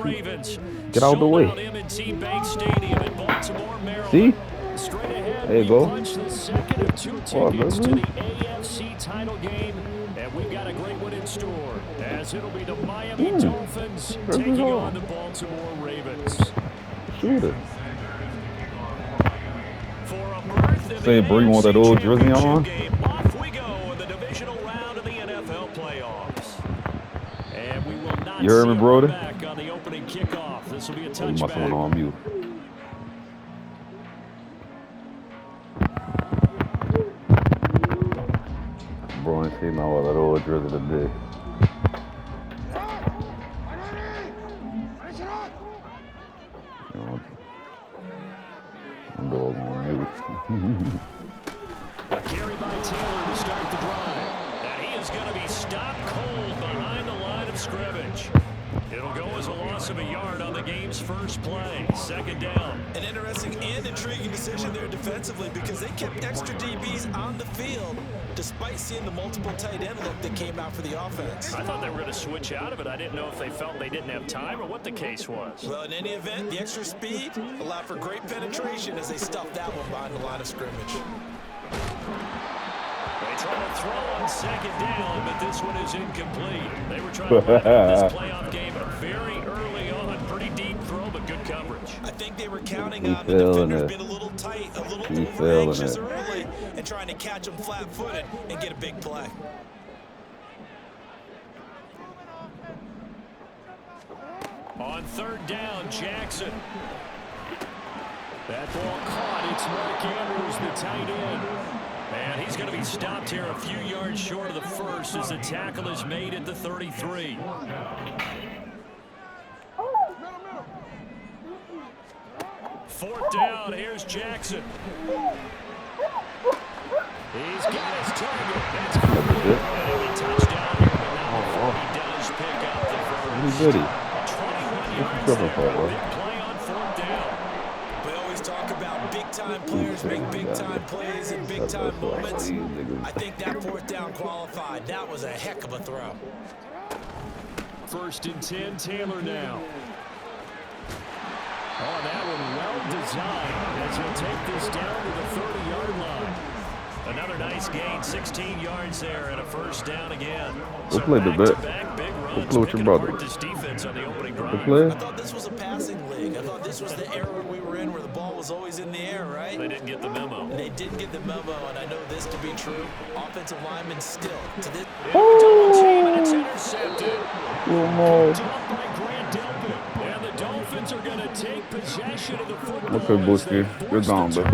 Get out of the way. See? There you go. Oh, baby. AFC title game, and we've got a great one in store, as it'll be the Miami Dolphins taking on the Baltimore Ravens. Shoot it. Say, bro, you want that old jersey on? Off we go in the divisional round of the NFL playoffs. And we will not you heard me, brother? back on the opening kickoff. This will be a touchback. You must have on mute. Bro, ain't seen all that old jersey today. I'm dog on mute. A carry by Taylor to start the drive. And he is going to be stopped cold behind the line of scrimmage. It'll go as a loss of a yard on the game's first play. Second down. An interesting and intriguing decision there defensively because they kept extra DBs on the field despite seeing the multiple tight end look that came out for the offense. I thought they were going to switch out of it. I didn't know if they felt they didn't have time or what the case was. Well, in any event, the extra speed allowed for great penetration as they stuffed that one behind the line of scrimmage. They try to throw on second down, but this one is incomplete. They were trying to wrap up this playoff game very early on. Pretty deep throw, but good coverage. I think they were counting on the defenders being a little tight, a little over-anxious early, and trying to catch them flat-footed and get a big play. On third down, Jackson. That ball caught. It's Mark Andrews, the tight end. And he's going to be stopped here a few yards short of the first as the tackle is made at the 33. Fourth down, here's Jackson. He's got his target. That's complete. And a touchdown here, but now he does pick up the first. 21 yards there. Big play on fourth down. We always talk about big-time players make big-time plays in big-time moments. I think that fourth down qualified. That was a heck of a throw. First and 10, Taylor now. Oh, that one well designed as he'll take this down to the 30-yard line. Another nice gain, 16 yards there and a first down again. So back-to-back big runs, picking apart this defense on the opening drive. I thought this was a passing league. I thought this was the era we were in where the ball was always in the air, right? They didn't get the memo. They didn't get the memo, and I know this to be true. Offensive linemen still to this. Double team, and it's intercepted. Picked up by Grant Delpit. And the Dolphins are going to take possession of the football. Okay, Booski, you're gone, baby.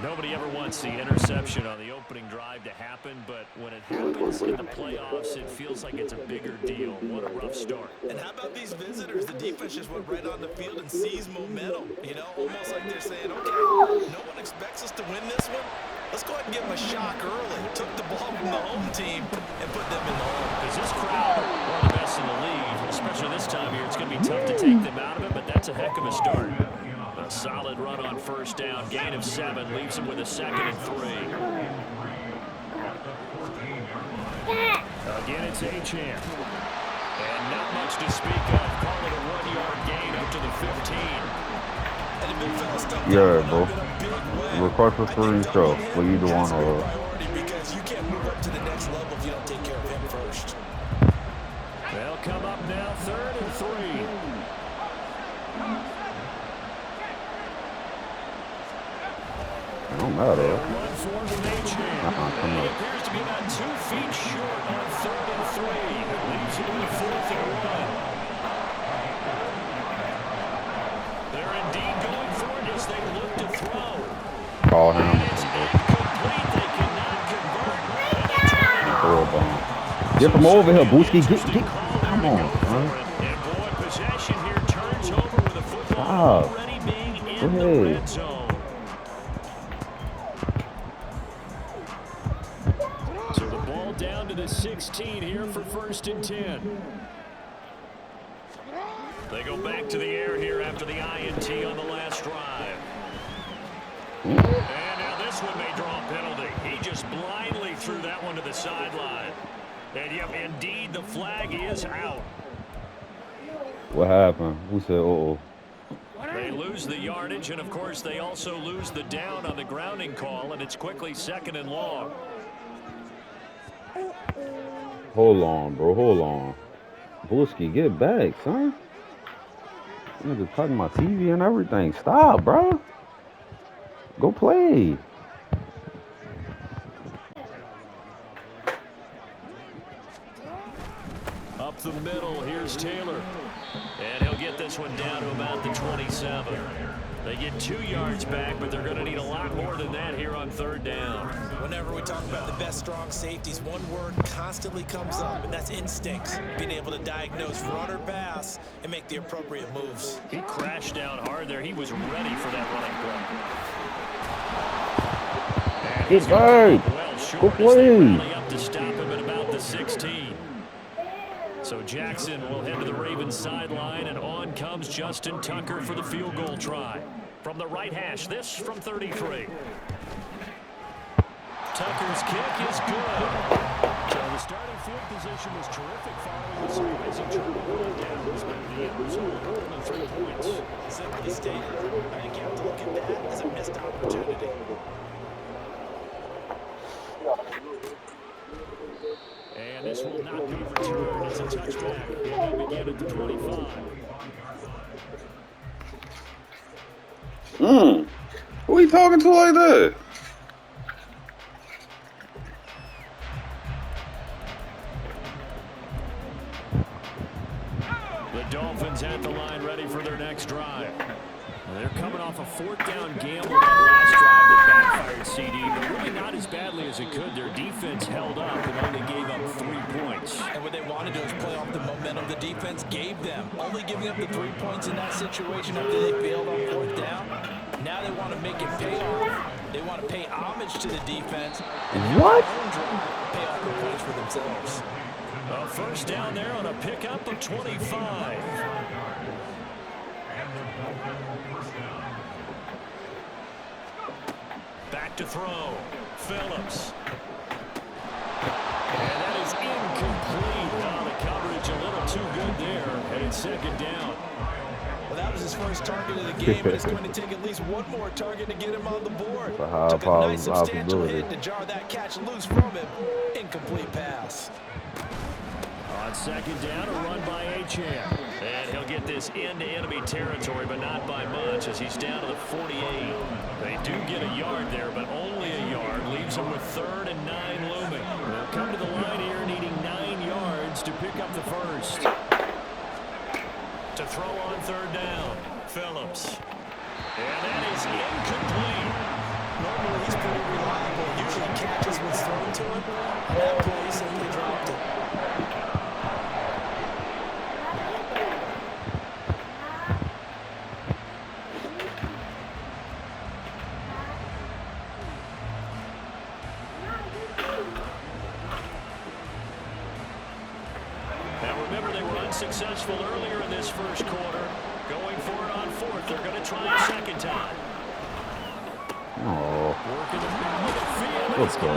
Nobody ever wants the interception on the opening drive to happen, but when it happens in the playoffs, it feels like it's a bigger deal. What a rough start. And how about these visitors? The defense just went right on the field and seized momentum. You know, almost like they're saying, okay, no one expects us to win this one. Let's go ahead and give them a shock early. Took the ball from the home team and put them in the hole. Because this crowd, one of the best in the league, especially this time of year, it's going to be tough to take them out of it, but that's a heck of a start. A solid run on first down, gain of 7, leaves him with a 2nd and 3. Again, it's Achane. And not much to speak of. Call it a 1-yard gain up to the 15. Yeah, bro. Request for free show. What you doing or? Because you can't move up to the next level if you don't take care of him first. They'll come up now, 3rd and 3. It don't matter. Run for Come he on. appears to be about 2 feet short on 3rd and 3. It leaves him with 4th and 1. They're indeed going for it as they look to throw. Call him. It's incomplete. They cannot convert. Get from over here, Booski. Get. Come on, man. And boy, possession here turns over with a football already being in the red zone. So the ball down to the 16 here for 1st and 10. They go back to the air here after the INT on the last drive. And now this one may draw a penalty. He just blindly threw that one to the sideline. And yep, indeed, the flag is out. What happened? Who said, uh-oh? They lose the yardage, and, of course, they also lose the down on the grounding call, and it's quickly 2nd and long. Hold on, bro. Hold on. Bulski, get back, son. Nigga cutting my TV and everything. Stop, bro. Go play. Up the middle, here's Taylor. And he'll get this one down to about the 27. They get 2 yards back, but they're going to need a lot more than that here on 3rd down. Whenever we talk about the best strong safeties, one word constantly comes up, and that's instinct. Being able to diagnose run or pass and make the appropriate moves. He crashed down hard there. He was ready for that running play. Get back. Well short as they rally up to stop him at about the 16. So Jackson will head to the Ravens sideline, and on comes Justin Tucker for the field goal try. From the right hash, this from 33. Tucker's kick is good. So the starting field position was terrific following the surprising turnover downs, but the end result of 3 points. Simply stated, I think you have to look at that as a missed opportunity. And this will not be returned. It's a touchback. It will begin at the 25. Who are you talking to like that? The Dolphins at the line ready for their next drive. They're coming off a 4th down gamble that last drive that backfired CD, but really not as badly as it could. Their defense held up and only gave up 3 points. And what they want to do is play off the momentum the defense gave them. Only giving up the 3 points in that situation after they failed on 4th down. Now they want to make it pay off. They want to pay homage to the defense. And what? Pay off the points for themselves. A 1st down there on a pickup of 25. Back to throw. Phillips. And that is incomplete. Now the coverage a little too good there. And it's 2nd down. Well, that was his first target of the game, but it's going to take at least one more target to get him on the board. It's a high Took a nice substantial possibility. hit to jar that catch loose from him. Incomplete pass. On 2nd down, a run by Achane. And he'll get this into enemy territory, but not by much as he's down to the 48. They do get a yard there, but only a yard. Leaves him with 3rd and 9 looming. They'll come to the line here needing 9 yards to pick up the first. To throw on 3rd down, Phillips. And that is incomplete. Normally he's pretty reliable. Usually catches what's thrown to him. And that play simply dropped it. Successful earlier in this 1st quarter. Going for it on 4th. They're going to try a 2nd time. Working the middle of the field. Let's go.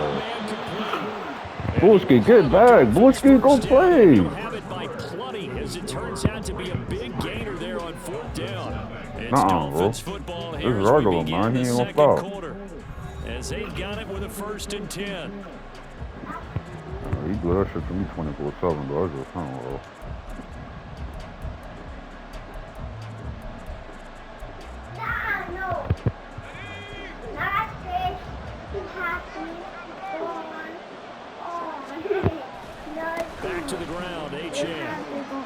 Bulski, get back. Bulski, go play. They'll have it by plenty as it turns out to be a big gainer there on 4th down. It's Dolphins football here as we begin the 2nd quarter. As they've got it with a 1st and 10. He do that shit to me 24/7, though. I just don't know. Back to the ground, Achane.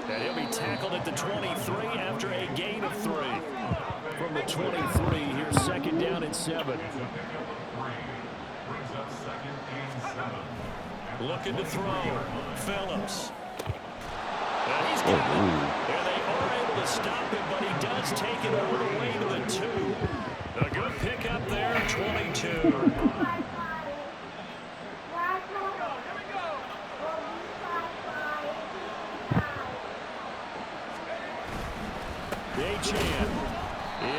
And he'll be tackled at the 23 after a gain of 3. From the 23, here's 2nd down and 7. Looking to throw. Phillips. And he's got it. And they are able to stop him, but he does take it all the way to the 2. A good pickup there, 22. Achane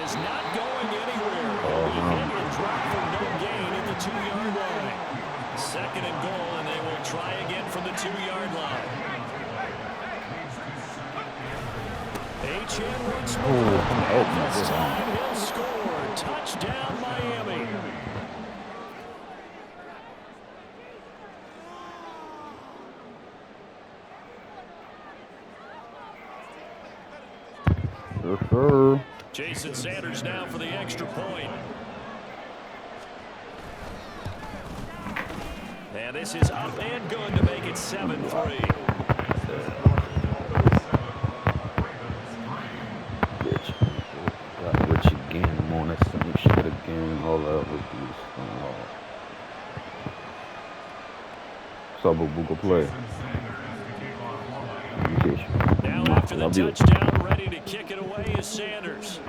is not going anywhere. He'll be hit and dropped for no gain at the 2-yard line. 2nd and goal, and they will try again from the 2-yard line. Achane once more. Oh, come help And this me. time he'll score. Touchdown, Miami. Yes, sir. Jason Sanders now for the extra point. And this is up and good to make it 7-3. Rich. Got Rich again. I'm on that same shit again. All that other dudes. What's up, Boo? Play. Now after the touchdown, ready to kick it away is Sanders.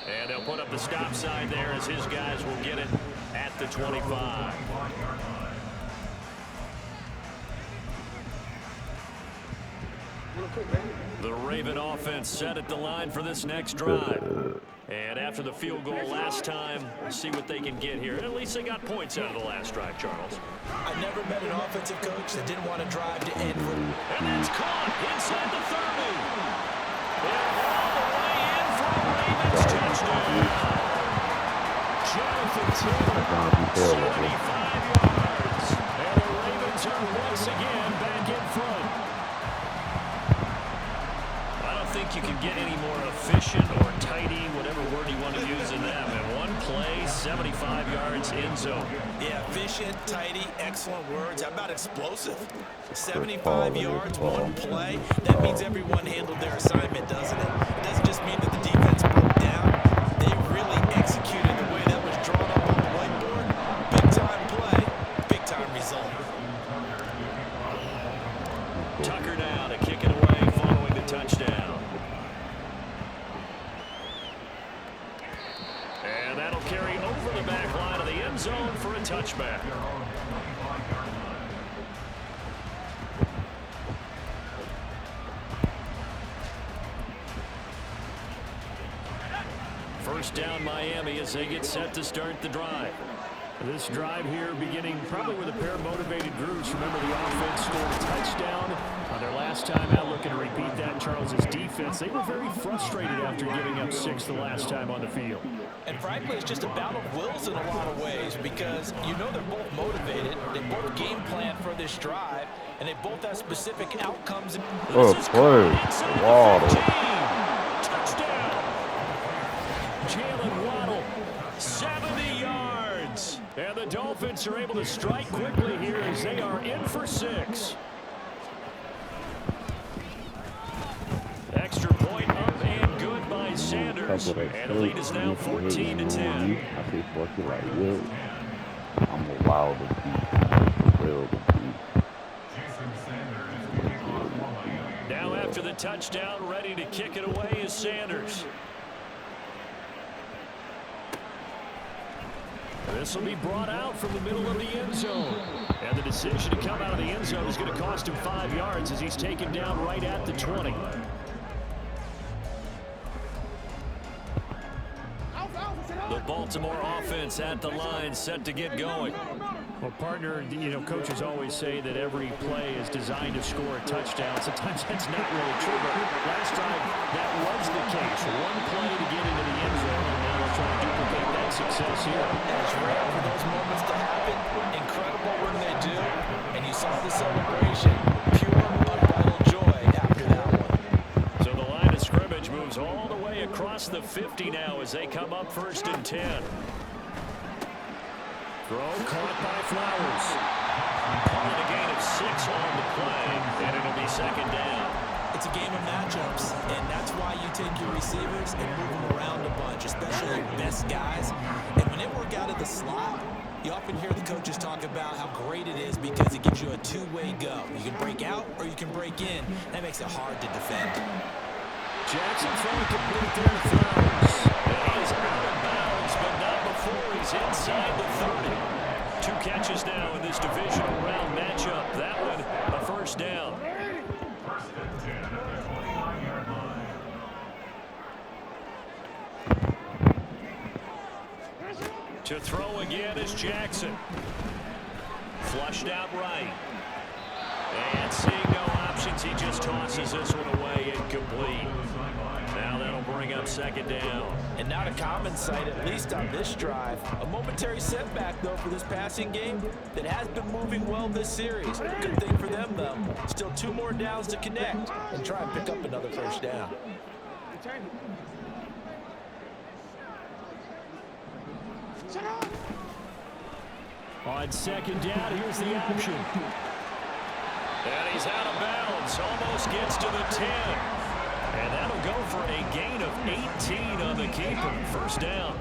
And they'll put up the stop sign there as his guys will get it at the 25. The Raven offense set at the line for this next drive. And after the field goal last time, we'll see what they can get here. At least they got points out of the last drive, Charles. I never met an offensive coach that didn't want to drive to end for. And that's caught inside the 30. And all the way in for a Ravens touchdown. Jonathan Taylor, 75 yards. And the Ravens are once again back in front. I don't think you can get any more efficient or tidy, whatever word you want to use in them. In one play, 75 yards in zone. Yeah, efficient, tidy, excellent words. How about explosive? 75 yards, one play. That means everyone handled their assignment, doesn't it? It doesn't just mean that the defense broke down. They really executed the way that was drawn up on the whiteboard. Big-time play, big-time result. Tucker now to kick it away following the touchdown. And that'll carry over the back line of the end zone for a touchback. First down Miami as they get set to start the drive. This drive here beginning probably with a pair of motivated groups. Remember, the offense scored a touchdown on their last time out. Looking to repeat that. Charles's defense, they were very frustrated after giving up 6 the last time on the field. And frankly, it's just a battle of wills in a lot of ways because you know they're both motivated. They both game plan for this drive, and they both have specific outcomes. Oh, play. Wow. Touchdown. Jalen Waddle, 70 yards. And the Dolphins are able to strike quickly here as they are in for 6. Extra point up and good by Sanders. And the lead is now 14-10. I say fuck it like Will. I'm allowed to be for real to be. Now after the touchdown, ready to kick it away is Sanders. This will be brought out from the middle of the end zone. And the decision to come out of the end zone is going to cost him 5 yards as he's taken down right at the 20. The Baltimore offense at the line set to get going. Well, partner, you know, coaches always say that every play is designed to score a touchdown. Sometimes that's not really true, but last time that was the case. One play to get into the end zone, and now they're trying to duplicate that success here. And it's rare for those moments to happen. Incredible when they do. And you saw the celebration. Pure, unbridled joy after that one. So the line of scrimmage moves all the way across the 50 now as they come up 1st and 10. Throw caught by Flowers. Calling a gain of 6 on the play, and it'll be 2nd down. It's a game of matchups, and that's why you take your receivers and move them around a bunch, especially your best guys. And when they work out of the slot, you often hear the coaches talk about how great it is because it gives you a two-way go. You can break out or you can break in. That makes it hard to defend. Jackson throwing complete there to Flowers. And he is out of bounds, but not before he's inside the 30. 2 catches now in this divisional round matchup. That one, a 1st down. To throw again is Jackson. Flushed out right. And seeing no bounces this one away incomplete. Now that'll bring up second down. And not a common sight, at least on this drive. A momentary setback, though, for this passing game that has been moving well this series. Good thing for them, though. Still 2 more downs to connect and try and pick up another first down. On second down, here's the option. And he's out of bounds. Almost gets to the 10. And that'll go for a gain of 18 on the keeper. First down.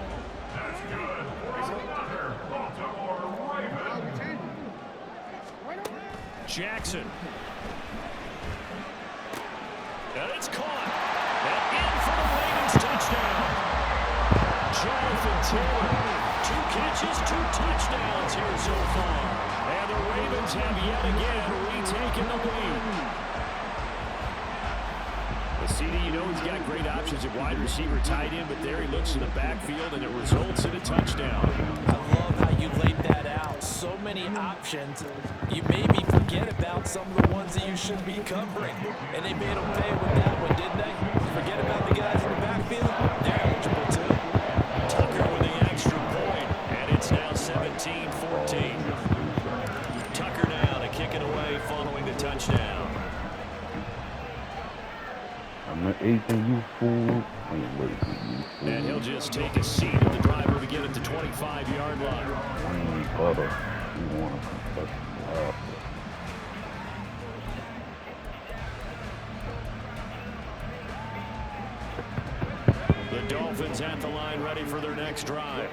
Jackson. And it's caught. And in for the Ravens touchdown. Jonathan Taylor. 2 catches, 2 touchdowns here so far. And the Ravens have yet again retaken the lead. CD, you know he's got great options at wide receiver, tight end, but there he looks in the backfield, and it results in a touchdown. I love how you laid that out. So many options. You maybe forget about some of the ones that you should be covering. And they made them pay with that one, didn't they? Forget about the guys in the backfield. They're eligible too. Tucker with the extra point, and it's now 17-14. Tucker now to kick it away following the touchdown. I'm an 18, you fool. And he'll just take a seat at the driver to get at the 25-yard line. You want to The Dolphins at the line ready for their next drive.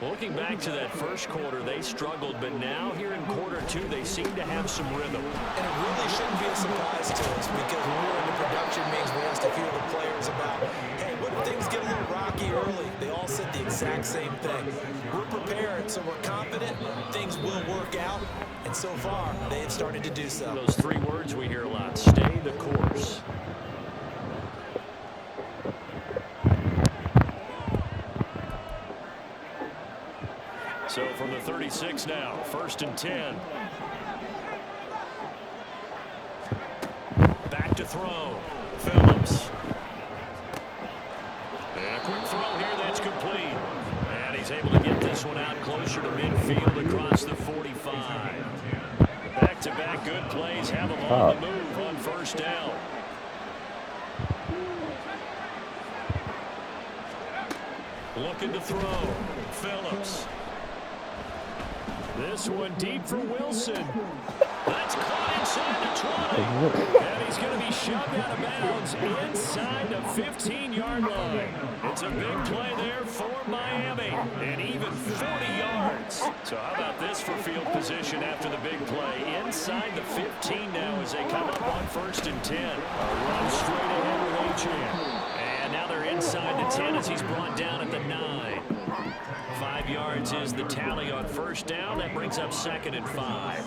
Looking back to that first quarter, they struggled, but now here in quarter 2, they seem to have some rhythm. And it really shouldn't be a surprise to us because when we're in the production meetings, we ask a few of the players about, hey, what if things get a little rocky early? They all said the exact same thing. We're prepared, so we're confident things will work out. And so far, they have started to do so. Those 3 words we hear a lot, stay the course. So from the 36 now, 1st and 10. Back to throw. Phillips. And a quick throw here that's complete. And he's able to get this one out closer to midfield across the 45. Back-to-back good plays have him on the move on first down. Looking to throw. Phillips. This one deep for Wilson. That's caught inside the 20. And he's going to be shoved out of bounds inside the 15-yard line. It's a big play there for Miami. And even 40 yards. So how about this for field position after the big play? Inside the 15 now as they come up on 1st and 10. A run straight ahead with Achane. And now they're inside the 10 as he's brought down at the 9. 5 yards is the tally on first down. That brings up 2nd and 5.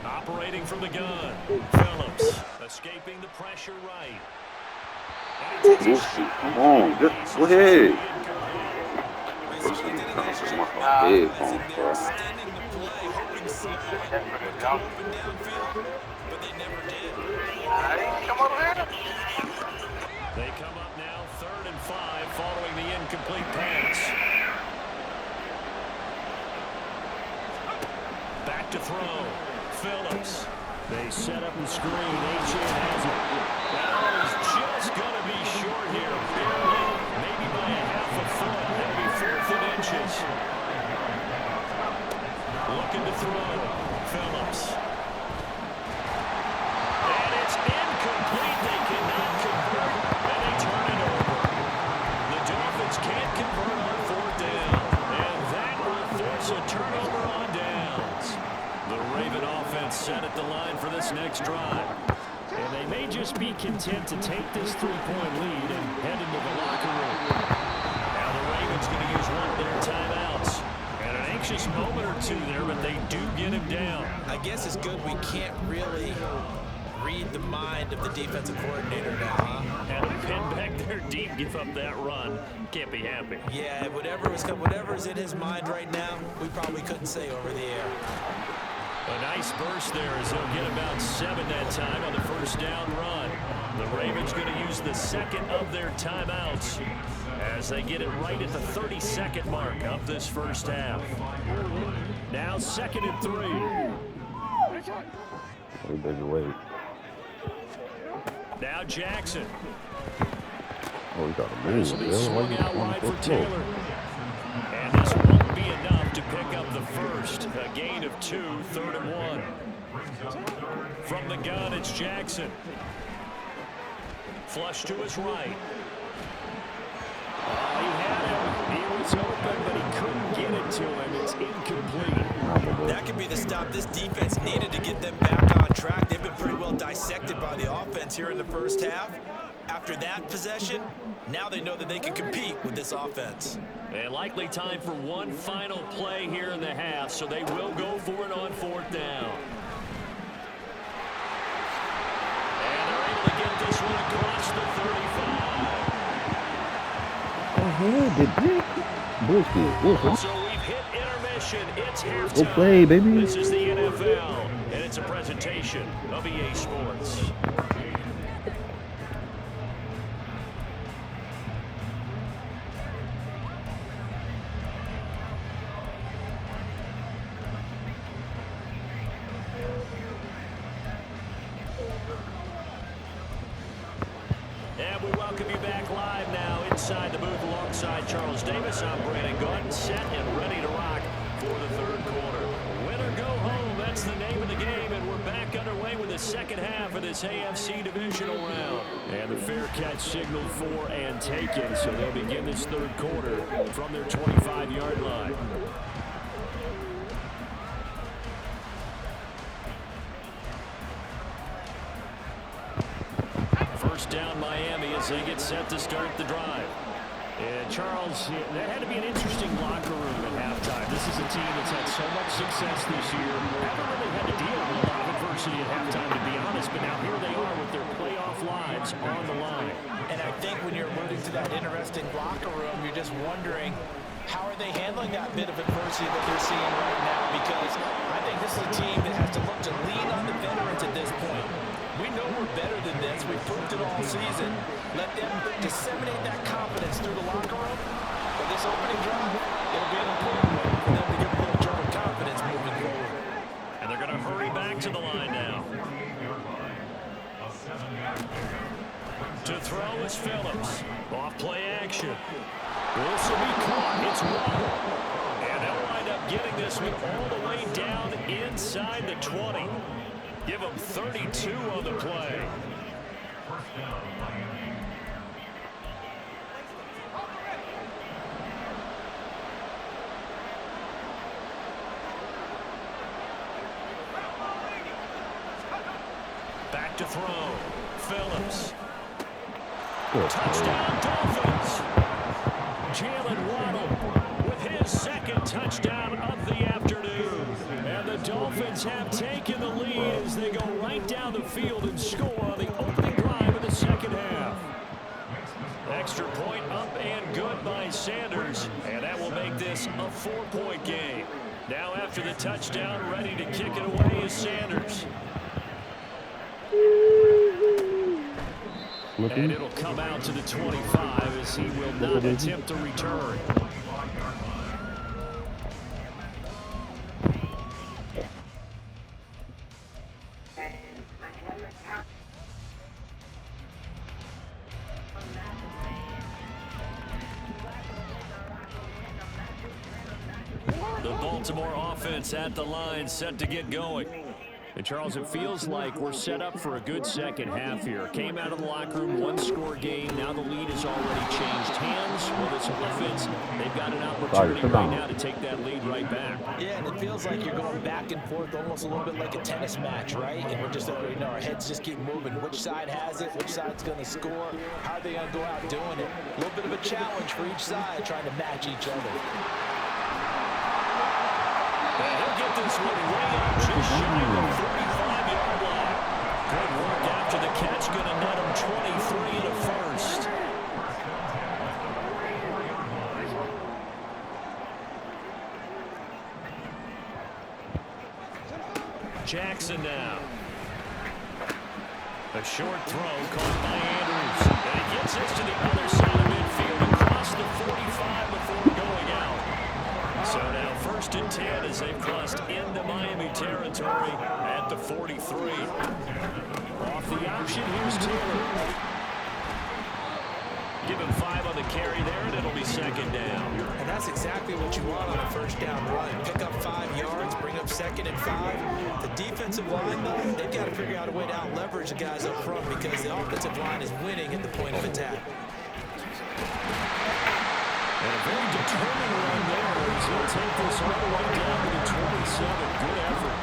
Operating from the gun. Phillips escaping the pressure right. Come on, just go ahead. They come up now 3rd and 5 following the incomplete pass. Back to throw. Phillips. They set up the screen. Achane has it. That is just going to be short here. Barely. Maybe by a half a foot. That'll be 4th and inches. Looking to throw. Phillips. And it's incomplete. They cannot convert. And they turn it over. The Dolphins can't convert on 4th down. And that will force a turnover on downs. The Raven offense set at the line for this next drive. And they may just be content to take this 3-point lead and head into the locker room. Now the Ravens going to use one of their timeouts. And an anxious moment or two there, but they do get him down. I guess it's good we can't really read the mind of the defensive coordinator now, huh? And the pin back there deep, give up that run. Can't be happy. Yeah, whatever's in his mind right now, we probably couldn't say over the air. A nice burst there as he'll get about 7 that time on the first down run. The Ravens going to use the second of their timeouts as they get it right at the 32nd mark of this first half. Now 2nd and 3. We better wait. Now Jackson. Oh, we got to This move. will be Yeah, swung out why wide you for so slow? Taylor. And this won't be enough to pick up the first. A gain of 2, 3rd and 1. From the gun, it's Jackson. Flush to his right. Oh, he had him. He was open, but he couldn't get it to him. It's incomplete. That could be the stop this defense needed to get them back on track. They've been pretty well dissected by the offense here in the first half. After that possession, now they know that they can compete with this offense. And likely time for one final play here in the half, so they will go for it on 4th down. And they're able to get this one across the 35. Ahead, the dick. Bullshit. So we've hit intermission. It's halftime. Go play, baby. This is the NFL, and it's a presentation of EA Sports. And we welcome you back live now inside the booth alongside Charles Davis. I'm Brandon Gordon, set and ready to rock for the 3rd quarter. Win or go home, that's the name of the game, and we're back underway with the second half of this AFC Divisional round. And the fair catch signaled for and taken, so they'll begin this 3rd quarter from their 25-yard line. First down Miami as they get set to start the drive. And Charles, that had to be an interesting locker room at halftime. This is a team that's had so much success this year. Haven't really had to deal with a lot of adversity at halftime, to be honest. But now here they are with their playoff lives on the line. And I think when you're alluding to that interesting locker room, you're just wondering, how are they handling that bit of adversity that they're seeing right now? Because I think this is a team that has to look to lean on the veterans at this point. We know we're better than this. We've proved it all season. Let them disseminate that confidence through the locker room. But this opening drive, it'll be an important one for them to get a little jump of confidence moving forward. And they're going to hurry back to the line now. To throw is Phillips. Off play action. This will be caught. It's one. And they'll wind up getting this one all the way down inside the 20. Give them 32 on the play. Back to throw. Phillips. Touchdown Dolphins. Jalen Waddle with his 2nd touchdown of the afternoon. And the Dolphins have taken the lead as they go right down the field and score on the opening drive of the 2nd half. Extra point up and good by Sanders. And that will make this a 4-point game. Now after the touchdown, ready to kick it away is Sanders. And it'll come out to the 25 as he will not attempt to return. The Baltimore offense at the line, set to get going. And Charles, it feels like we're set up for a good second half here. Came out of the locker room, 1-score game. Now the lead has already changed hands. Well, this offense, they've got an opportunity right now to take that lead right back. Yeah, and it feels like you're going back and forth almost a little bit like a tennis match, right? And we're just, our heads just keep moving. Which side has it? Which side's going to score? How are they going to go out doing it? A little bit of a challenge for each side, trying to match each other. And he'll get this one way up just shy of the 35-yard line. Good work after the catch. Going to net him 23 and a first. Jackson now. A short throw caught by Andrews. And he gets this to the other side of midfield across the 45 before going out. So now 1st and 10 as they've crossed into Miami territory at the 43. Off the option, here's Taylor. Give him 5 on the carry there, and it'll be 2nd down. And that's exactly what you want on a 1st down run. Pick up 5 yards, bring up 2nd and 5. The defensive line, though, they've got to figure out a way to out-leverage the guys up front because the offensive line is winning at the point of attack. And a very determined run there as he'll take this all the way down to the 27. Good effort.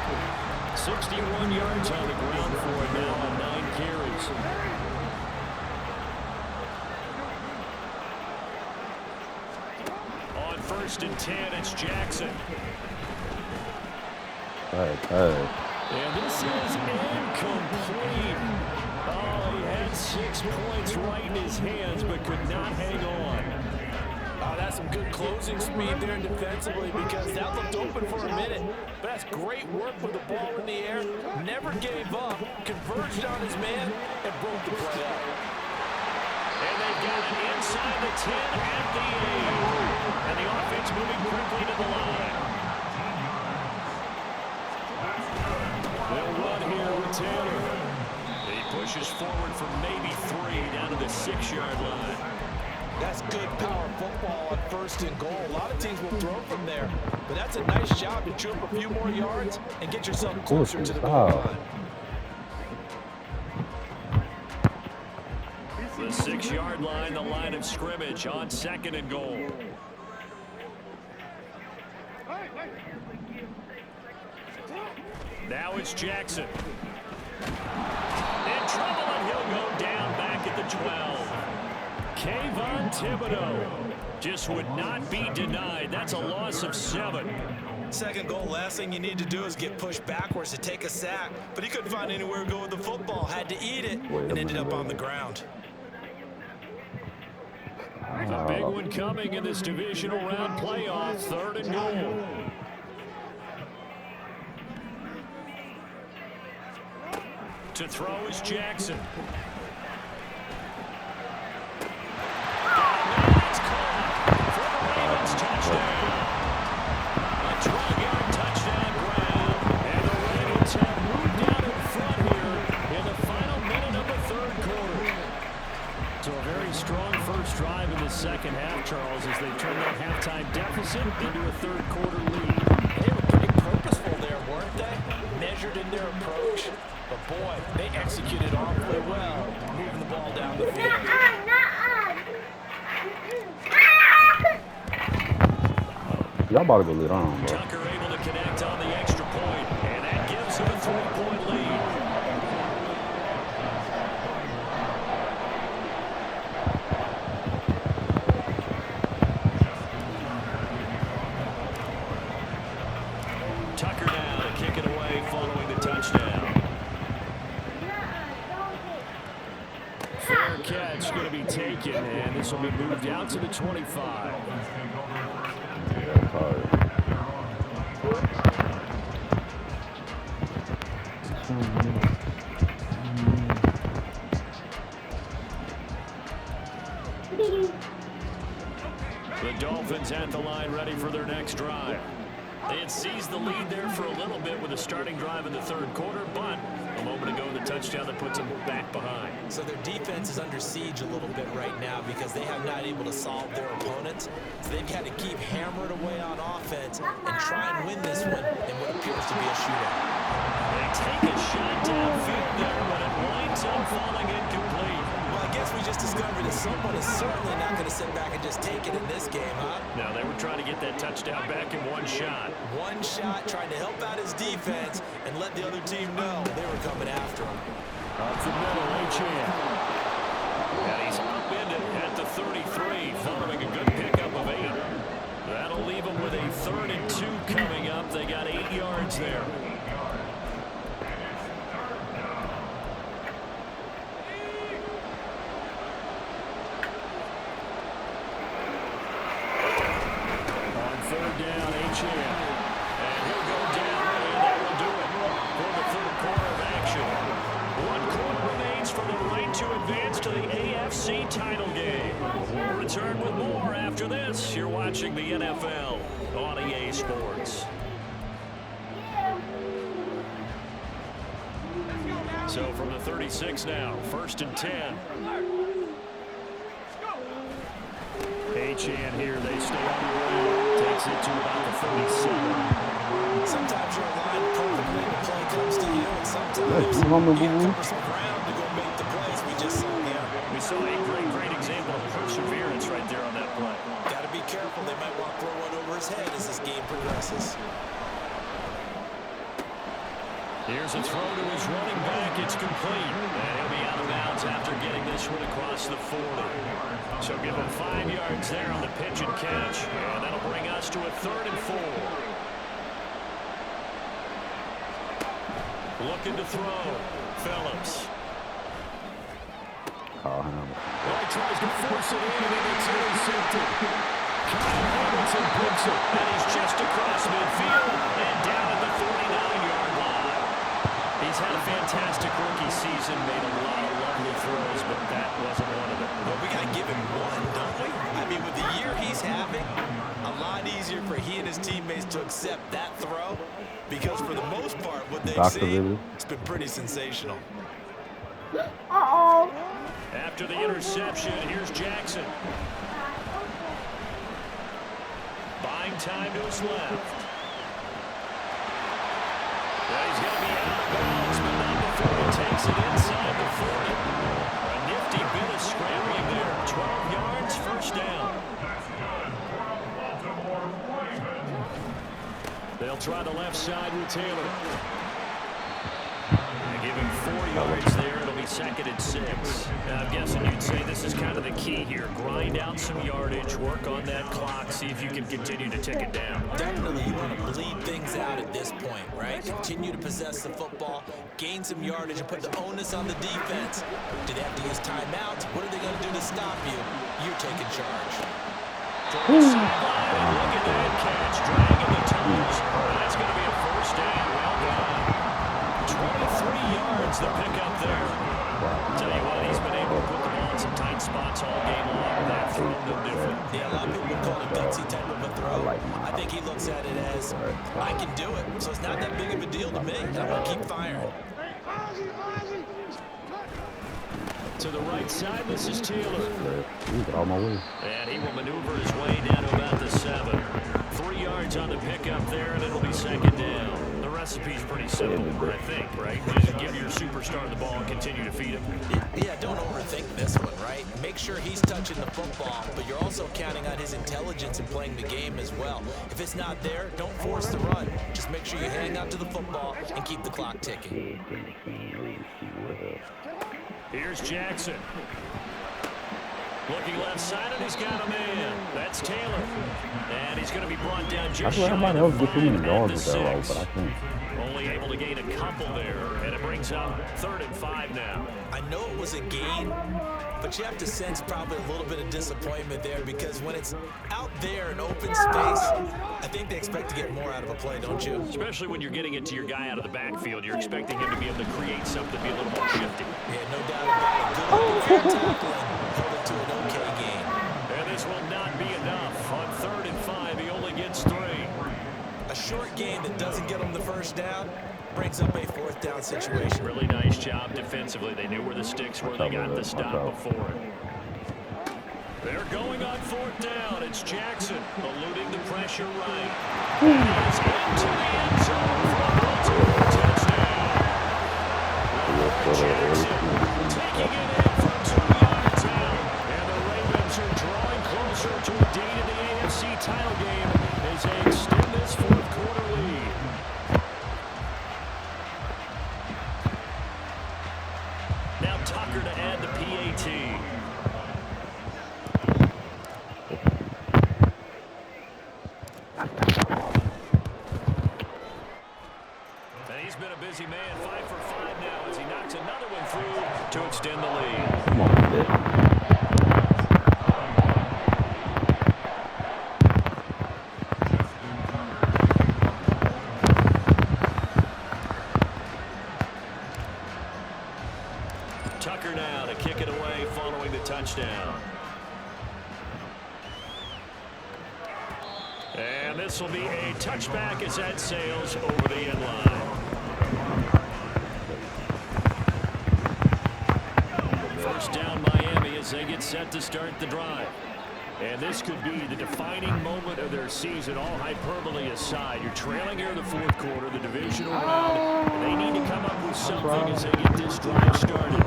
61 yards on the ground for him now on 9 carries. On 1st and 10, it's Jackson. And this is incomplete. Oh, he had 6 points right in his hands, but could not hang on. Oh, that's some good closing speed there defensively because that looked open for a minute. But that's great work with the ball in the air. Never gave up, converged on his man, and broke the play up. And they've got it inside the 10 at the 8. And the offense moving quickly to the line. They'll run here with Taylor. He pushes forward for maybe 3 down to the 6-yard line. That's good power football on 1st and goal. A lot of teams will throw from there, but that's a nice job to chew up a few more yards and get yourself closer to the goal line. The 6-yard line, the line of scrimmage on 2nd and goal. Now it's Jackson. In trouble, and he'll go down back at the 12. Kayvon Thibodeau just would not be denied. That's a loss of 7. 2nd goal, last thing you need to do is get pushed backwards to take a sack. But he couldn't find anywhere to go with the football. Had to eat it and ended up on the ground. The big one coming in this divisional round playoff. 3rd and goal. To throw is Jackson. That's caught for the Ravens touchdown. A 12-yard touchdown grab. And the Ravens have moved down in front here in the final minute of the 3rd quarter. So a very strong first drive in the 2nd half, Charles, as they turn that halftime deficit into a 3rd quarter lead. They were pretty purposeful there, weren't they? Measured in their approach. But boy, they executed awfully well, moving the ball down the field. Y'all about to go lit on, bro. Tucker able to connect on the extra point, and that gives him a 3-point lead. Tucker now to kick it away following the touchdown. Fair catch going to be taken, and this will be moved out to the 25. The Dolphins at the line ready for their next drive. They had seized the lead there for a little bit with a starting drive in the 3rd quarter, but a moment ago the touchdown that puts them back behind. So their defense is under siege a little bit right now because they have not able to solve their opponents. So they've got to keep hammering away on offense and try and win this one in what appears to be a shootout. They take a shot downfield there, but it winds up falling incomplete. Well, I guess we just discovered that someone is certainly not going to sit back and just take it in this game, huh? No, they were trying to get that touchdown back in one shot. One shot, trying to help out his defense and let the other team know they were coming after him. Up the middle, H.A. And he's upended at the 33, following a good pickup of 8. That'll leave them with a 3rd and 2 coming up. They got 8 yards there. Achane. And he'll go down, and that will do it for the third quarter of action. One quarter remains for the right to advance to the AFC title game. We'll return with more after this. You're watching the NFL on EA Sports. So from the 36 now, 1st and 10. Achane here, they stay on the ground. Takes it to about the 37. Sometimes you're aligned perfectly, the play comes to you, and sometimes you cover some ground to go make the plays we just saw there. We saw a great example of perseverance right there on that play. Got to be careful. They might want to throw one over his head as this game progresses. Here's a throw to his running back. It's complete. And he'll be out of bounds after getting this one across the 40. So give him 5 yards there on the pitch and catch. And that'll bring us to a 3rd and 4. Looking to throw. Phillips. Call him. Well, he tries to force it in, and it's intercepted. Kyle Hamilton picks it, and he's just across midfield and down at the 49-yard line. He's had a fantastic rookie season, made a lot of lovely throws, but that wasn't one of them. Well, we got to give him one, don't we? I mean, with the year he's having, a lot easier for he and his teammates to accept that throw because for the most part, what they've seen, it's been pretty sensational. After the interception, here's Jackson. Buying time to his left. Well, he's going to be out of bounds, but not before he takes it inside the 40. A nifty bit of scrambling there. 12 yards, 1st down. They'll try the left side with Taylor. They give him 4 yards there. It'll be 2nd and 6. I'm guessing you'd say this is kind of the key here. Grind out some yardage, work on that clock, see if you can continue to tick it down. Definitely, you want to bleed things out at this point, right? Continue to possess the football, gain some yardage, and put the onus on the defense. Do they have to use timeouts? What are they going to do to stop you? You're taking charge. Look at that catch, dragging the toes. That's going to be a 1st down. Well done. 23 yards the pickup there. Tell you what, he's been able to put the ball in some tight spots all game long. That throw no different. Yeah, a lot of people call it a gutsy type of a throw. I think he looks at it as, I can do it. So it's not that big of a deal to me. I'm going to keep firing. To the right side, this is Taylor. Get out my way. And he will maneuver his way down to about the 7. 3 yards on the pickup there, and it'll be 2nd down. The recipe's pretty simple, I think, right? Just give your superstar the ball and continue to feed him. Yeah, don't overthink this one, right? Make sure he's touching the football, but you're also counting on his intelligence in playing the game as well. If it's not there, don't force the run. Just make sure you hang out to the football and keep the clock ticking. Here's Jackson. Looking left side, and he's got a man. That's Taylor. And he's going to be brought down just shy of the 5 at the 6. But I can't. Only able to gain a couple there, and it brings up 3rd and 5 now. I know it was a gain, but you have to sense probably a little bit of disappointment there because when it's out there in open space, I think they expect to get more out of a play, don't you? Especially when you're getting it to your guy out of the backfield. You're expecting him to be able to create something, be a little more shifty. Yeah, no doubt about it. Good open tackling, held it to an okay game. And this will not be enough. On 3rd and 5, he only gets 3. A short game that doesn't get them the 1st down brings up a 4th down situation. Really nice job defensively. They knew where the sticks were. They got the stop before it. They're going on 4th down. It's Jackson eluding the pressure right. He's into the end zone for a multiple touchdown. Jackson taking it in from 2 yards out. And the Ravens are drawing closer to a deed in the AFC title game as they extend this 4th quarter lead. Now Tucker to add the PAT. He's been a busy man, 5 for 5 now as he knocks another one through to extend the lead. Come on, bitch. touchdown. And this will be a touchback as that sails over the end line. First down Miami as they get set to start the drive. And this could be the defining moment of their season, all hyperbole aside. You're trailing here in the fourth quarter, the divisional round. They need to come up with something as they get this drive started.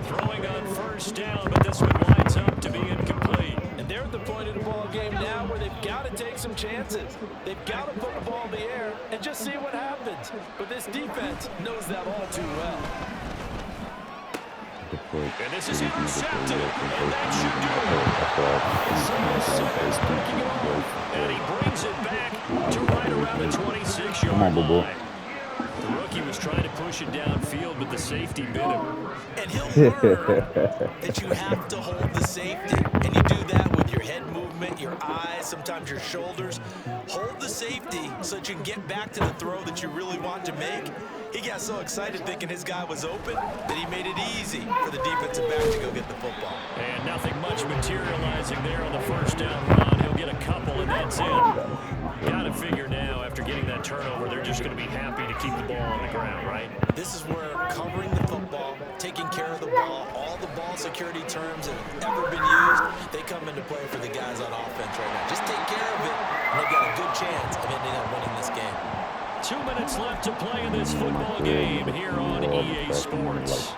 Throwing on first down, but this one winds up to be incomplete. And they're at the point of the ball game now where they've got to take some chances. They've got to put the ball in the air and just see what happens. But this defense knows that all too well. And this is intercepted, and that should do it. And he brings it back to right around the 26-yard line. The rookie was trying to push it downfield, but the safety bit him. And he'll learn that you have to hold the safety. And you do that with your head movement, your eyes, sometimes your shoulders. Hold the safety so that you can get back to the throw that you really want to make. He got so excited thinking his guy was open that he made it easy for the defensive back to go get the football. And nothing much materializing there on the first down run. He'll get a couple, and that's it. Got to figure now, after getting that turnover, they're just going to be happy to keep the ball on the ground, right? This is where covering the football, taking care of the ball, all the ball security terms that have ever been used, they come into play for the guys on offense right now. Just take care of it, and they've got a good chance of ending up winning this game. 2 minutes left to play in this football game here on EA Sports.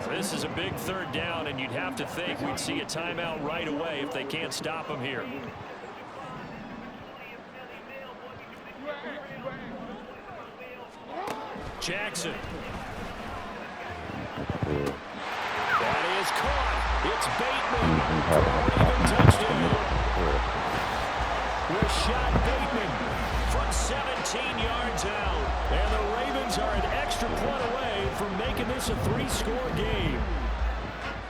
This is a big third down, and you'd have to think we'd see a timeout right away if they can't stop him here. Jackson. That is caught. It's Bateman. Touchdown. Rashad Bateman from 17 yards out. And the Ravens are an extra point away from making this a 3-score game.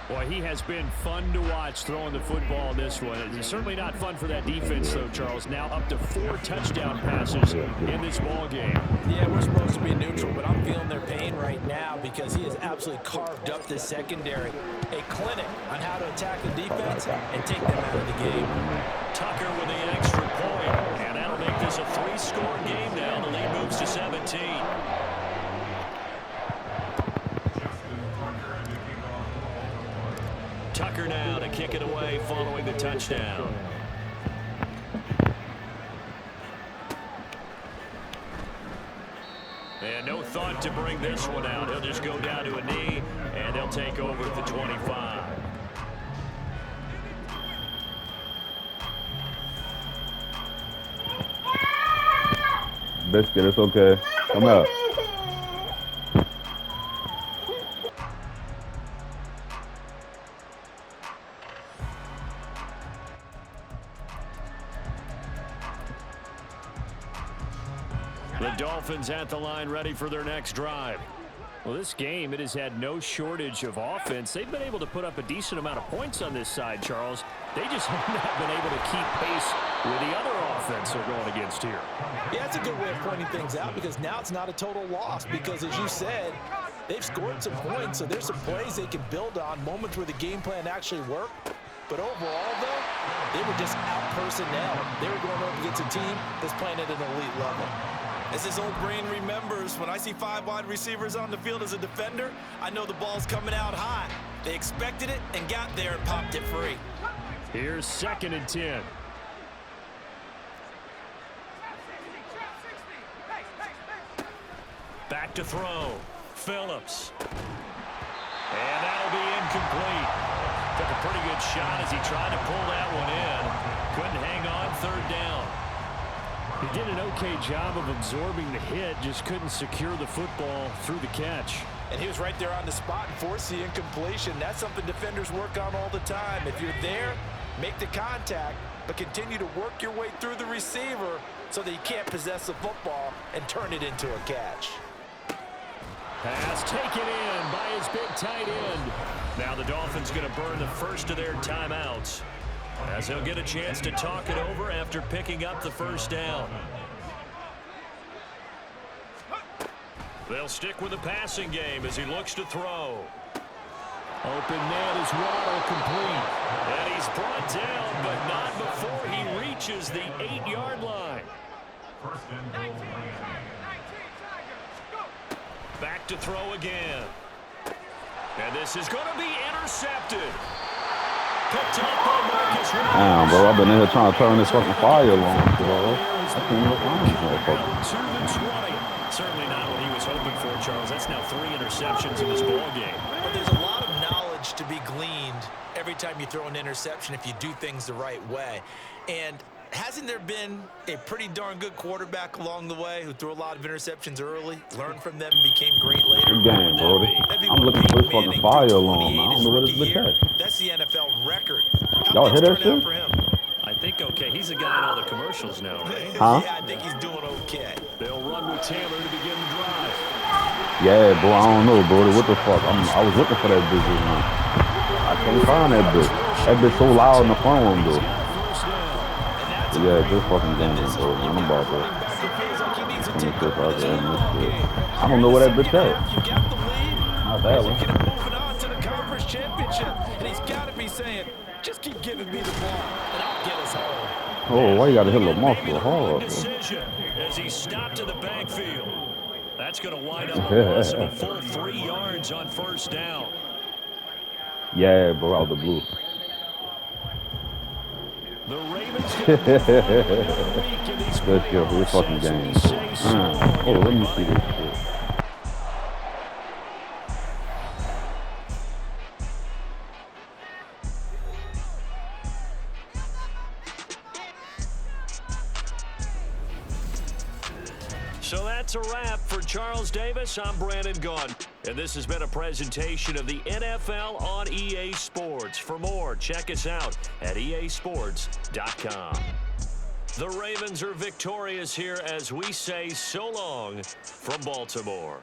Boy, he has been fun to watch throwing the football in this one. It's certainly not fun for that defense, though, Charles. Now up to 4 touchdown passes in this ball game. Yeah, we're supposed to be neutral, but I'm feeling their pain right now because he has absolutely carved up this secondary. A clinic on how to attack the defense and take them out of the game. Tucker with the extra point, and that'll make this a 3-score game now. The lead moves to 17. Tucker now to kick it away following the touchdown. And no thought to bring this one out. He'll just go down to a knee, and they'll take over at the 25. Biscuit, it's okay. Come out. The Dolphins at the line, ready for their next drive. Well, this game, it has had no shortage of offense. They've been able to put up a decent amount of points on this side, Charles. They just have not been able to keep pace with the other offense they're going against here. Yeah, that's a good way of pointing things out because now it's not a total loss because, as you said, they've scored some points, so there's some plays they can build on, moments where the game plan actually worked. But overall, though, they were just out-personnel. They were going up against a team that's playing at an elite level. As his old brain remembers, when I see 5 wide receivers on the field as a defender, I know the ball's coming out high. They expected it and got there and popped it free. Here's 2nd and 10. Back to throw. Phillips. And that'll be incomplete. Took a pretty good shot as he tried to pull that one in. Couldn't hang on 3rd down. He did an okay job of absorbing the hit, just couldn't secure the football through the catch. And he was right there on the spot and forced the incompletion. That's something defenders work on all the time. If you're there, make the contact, but continue to work your way through the receiver so that you can't possess the football and turn it into a catch. Pass taken in by his big tight end. Now the Dolphins going to burn the first of their timeouts, as he'll get a chance to talk it over after picking up the first down. They'll stick with the passing game as he looks to throw. Open net is Waddle complete. And he's brought down, but not before he reaches the 8-yard line. Back to throw again. And this is going to be intercepted. Picked up by Marcus Williams. Damn, bro, I've been in here trying to turn this fucking fire alarm, bro. I can't even find this motherfucker. To the 20. Certainly not what he was hoping for, Charles. That's now 3 interceptions in this ball game. But there's a lot of knowledge to be gleaned every time you throw an interception if you do things the right way. And hasn't there been a pretty darn good quarterback along the way who threw a lot of interceptions early, learned from them, and became great later? Good game, bro. I'm looking for this fucking fire alarm. I don't know what it's been at. That's the NFL record. Y'all hear that shit? I think okay. He's a guy in all the commercials now, right? Huh? Yeah, I think he's doing okay. They'll run with Taylor to begin the drive. Yeah, bro, I don't know, bro. What the fuck? I was looking for that bitch, man. I can't find that bitch. That bitch so loud in the phone, though. Yeah, this fucking game, bro. I'm about to. I don't know where that bitch at. Not that one. Moving on to the conference championship, and he's got to be saying, just keep giving me the ball, and I'll get us home. Oh, why you gotta hit Lamar so hard, bro? As he stopped in the backfield. That's going to wind up a loss of a full 3 yards on first down. Yeah, bro, out the blue. The Ravens get another week in these Let's go for this fucking game. Oh, let me see this shit. So that's a wrap for Charles Davis. I'm Brandon Gaudin. And this has been a presentation of the NFL on EA Sports. For more, check us out at easports.com. The Ravens are victorious here as we say so long from Baltimore.